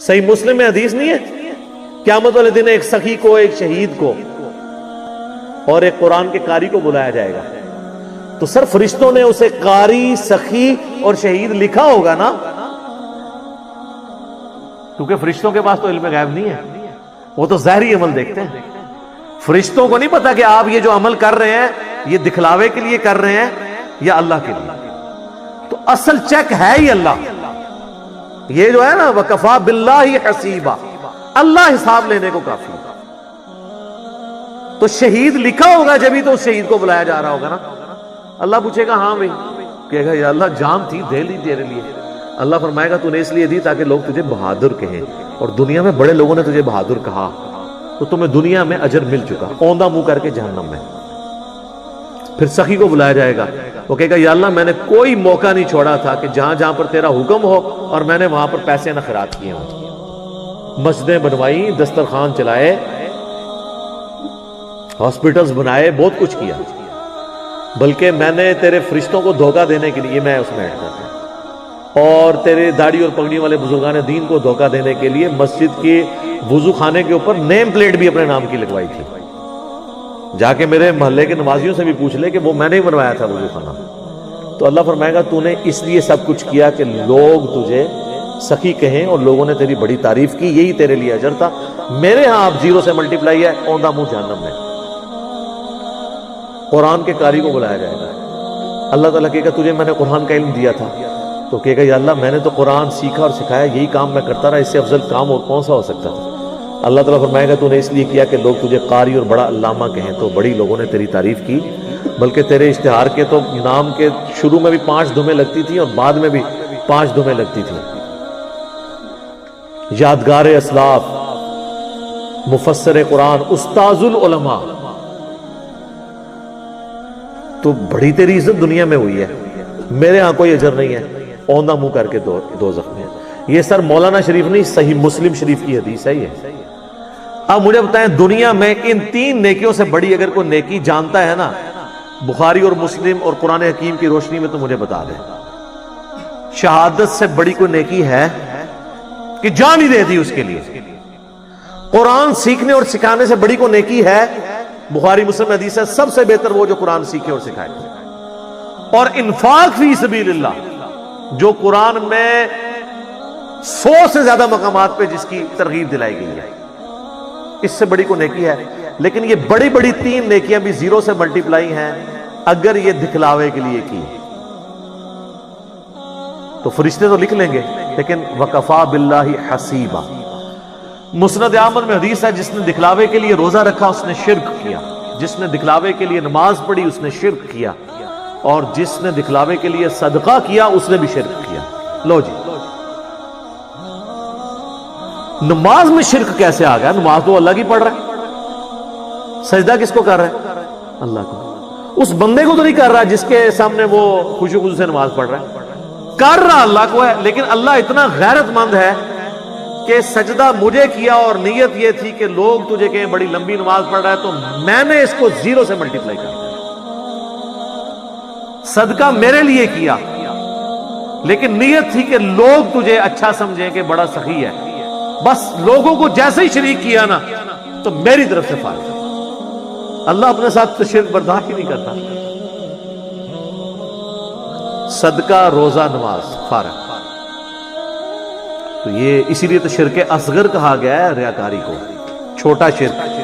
صحیح مسلم میں حدیث نہیں ہے قیامت والے دن ایک سخی کو، ایک شہید کو اور ایک قرآن کے قاری کو بلایا جائے گا، تو سر فرشتوں نے اسے قاری، سخی اور شہید لکھا ہوگا نا، کیونکہ فرشتوں کے پاس تو علم غیب نہیں ہے، وہ تو ظاہری عمل دیکھتے ہیں۔ فرشتوں کو نہیں پتا کہ آپ یہ جو عمل کر رہے ہیں یہ دکھلاوے کے لیے کر رہے ہیں یا اللہ کے لیے، تو اصل چیک ہے ہی اللہ۔ یہ جو ہے نا وَكَفَى بِاللَّهِ حَسِيبًا، اللہ حساب لینے کو کافی ہے۔ تو شہید لکھا ہوگا جبھی تو اس شہید کو بلایا جا رہا ہوگا نا۔ اللہ پوچھے گا ہاں بھائی، کہے گا یا اللہ جان تھی دے لی تیرے لیے۔ اللہ فرمائے گا تو نے اس لیے دی تاکہ لوگ تجھے بہادر کہیں، اور دنیا میں بڑے لوگوں نے تجھے بہادر کہا تو تمہیں دنیا میں اجر مل چکا، اوندھا منہ کر کے جہنم میں۔ پھر سخی کو بلایا جائے گا، وہ کہے گا یا اللہ میں نے کوئی موقع نہیں چھوڑا تھا کہ جہاں جہاں پر تیرا حکم ہو اور میں نے وہاں پر پیسے نہ خیرات کیے ہوں، مسجدیں بنوائی، دسترخوان چلائے، ہاسپٹلز بنائے، بہت کچھ کیا، بلکہ میں نے تیرے فرشتوں کو دھوکہ دینے کے لیے میں اس میں ایڈ کرتا ہوں، اور تیرے داڑھی اور پگڑی والے بزرگان دین کو دھوکہ دینے کے لیے مسجد کے وضو خانے کے اوپر نیم پلیٹ بھی اپنے نام کی لگوائی تھی۔ جا کے میرے محلے کے نمازیوں سے بھی پوچھ لے کہ وہ میں نے ہی بنوایا تھا وضو خانہ۔ تو اللہ فرمائے گا تو نے اس لیے سب کچھ کیا کہ لوگ تجھے سخی کہیں اور لوگوں نے تیری بڑی تعریف کی، یہی تیرے لیے اجر تھا۔ میرے ہاں آپ زیرو سے ملٹیپلائی ہے، اوندھا منہ جہنم میں۔ قرآن کے قاری کو بلایا جائے گا، اللہ تعالیٰ کہے گا تجھے میں نے قرآن کا علم دیا تھا، تو کہے گا یا اللہ میں نے تو قرآن سیکھا اور سکھایا، یہی کام میں کرتا رہا، اس سے افضل کام اور کون سا ہو سکتا تھا۔ اللہ تعالیٰ فرمائے گا تو نے اس لیے کیا کہ لوگ تجھے قاری اور بڑا علامہ کہیں، تو بڑی لوگوں نے تیری تعریف کی، بلکہ تیرے اشتہار کے تو نام کے شروع میں بھی 5 دھمیں لگتی تھی اور بعد میں بھی 5 دھمیں لگتی تھی۔ یادگار اسلاف، مفسر قرآن، استاذ العلماء، تو بڑی تیری عزت دنیا میں ہوئی ہے، میرے ہاں کوئی اجر نہیں ہے، اوندھا منہ کر کے دوزخ میں۔ یہ سر مولانا شریف نہیں، صحیح مسلم شریف کی حدیث ہے یہ۔ اب مجھے بتائیں دنیا میں ان 3 نیکیوں سے بڑی اگر کوئی نیکی جانتا ہے نا، بخاری اور مسلم اور قرآن حکیم کی روشنی میں، تو مجھے بتا دیں شہادت سے بڑی کوئی نیکی ہے کہ جان ہی دے دی اس کے لیے؟ قرآن سیکھنے اور سکھانے سے بڑی کوئی نیکی ہے؟ بخاری مسلم حدیث ہے سب سے بہتر وہ جو قرآن سیکھے اور سکھائے۔ اور انفاق فی سبیل اللہ، جو قرآن میں 100 سے زیادہ مقامات پہ جس کی ترغیب دلائی گئی ہے، اس سے بڑی کوئی نیکی ہے؟ لیکن یہ بڑی بڑی 3 نیکیاں بھی زیرو سے ملٹیپلائی ہیں اگر یہ دکھلاوے کے لیے کی، تو فرشتے تو لکھ لیں گے، لیکن وَكَفَى بِاللَّهِ حَسِيبًا۔ مسند احمد میں حدیث ہے جس نے دکھلاوے کے لیے روزہ رکھا اس نے شرک کیا، جس نے دکھلاوے کے لیے نماز پڑھی اس نے شرک کیا، اور جس نے دکھلاوے کے لیے صدقہ کیا اس نے بھی شرک کیا۔ لو جی، نماز میں شرک کیسے آ گیا؟ نماز تو اللہ کی پڑھ رہا ہے، سجدہ کس کو کر رہا ہے؟ اللہ کو۔ اس بندے کو تو نہیں کر رہا جس کے سامنے وہ خوشی خوشی سے نماز پڑھ رہا ہے، کر رہا اللہ کو ہے، لیکن اللہ اتنا غیرت مند ہے کہ سجدہ مجھے کیا اور نیت یہ تھی کہ لوگ تجھے کہیں بڑی لمبی نماز پڑھ رہا ہے تو میں نے اس کو 0 سے ملٹیپلائی کر دیا۔ صدقہ میرے لیے کیا، لیکن نیت تھی کہ لوگ تجھے اچھا سمجھیں کہ بڑا سخی ہے، بس لوگوں کو جیسے ہی شریک کیا نا تو میری طرف سے فارغ۔ اللہ اپنے ساتھ تو شرک برداشت ہی نہیں کرتا۔ صدقہ، روزہ، نماز، فارغ۔ تو یہ اسی لیے تو شرک اصغر کہا گیا ہے ریاکاری کو، چھوٹا شرک۔